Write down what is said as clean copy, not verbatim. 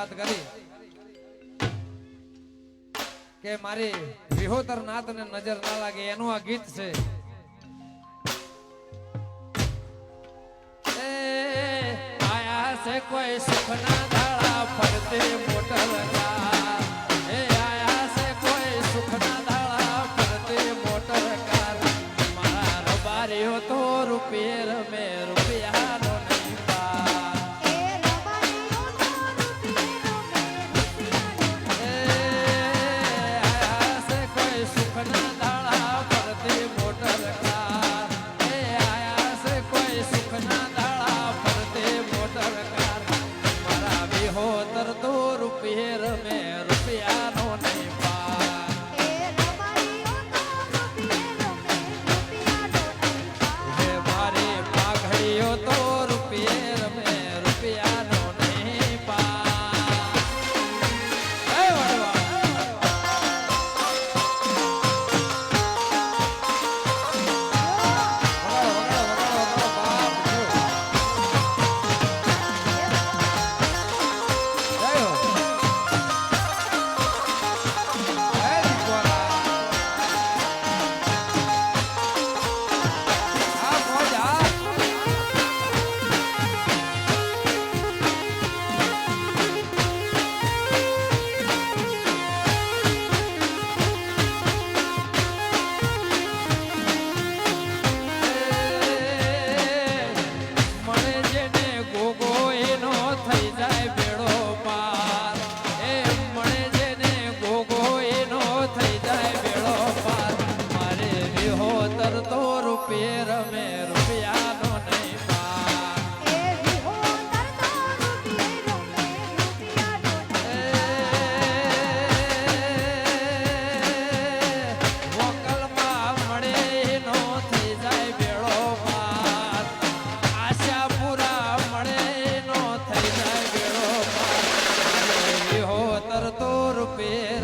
વાત કરી કે મારી વિહોતર નાત ને નજર ના લાગે એનું આ ગીત છે. આયા છે કોઈ સુખના દાડા ફરતે મોટર કાર. આયા છે કોઈ સુખના દાડા ફરતે મોટર કાર. મારા રબારીઓ તો રૂપિયે રમે રૂપિયાનો નહીં પાર. આયા છે કોઈ સુખના દાડા ફરતે મોટર કાર. આયા છે કોઈ સુખના હોતર તો રૂપિયે રમે રૂપિયાનો નહીં પાર. હે મારી પાઘડીઓ તો રૂપિયે રમે રૂપિયાનો નહીં પાર. હે વડવા તો રૂપિયે રમે રૂપિયાનો નહીં પાર. વકલમાં મળે નો થઈ જાય બેડો પાર. આશા પૂરા મળે નો થઈ જાય બેડો પાર. વિહોતર તો રૂપિયે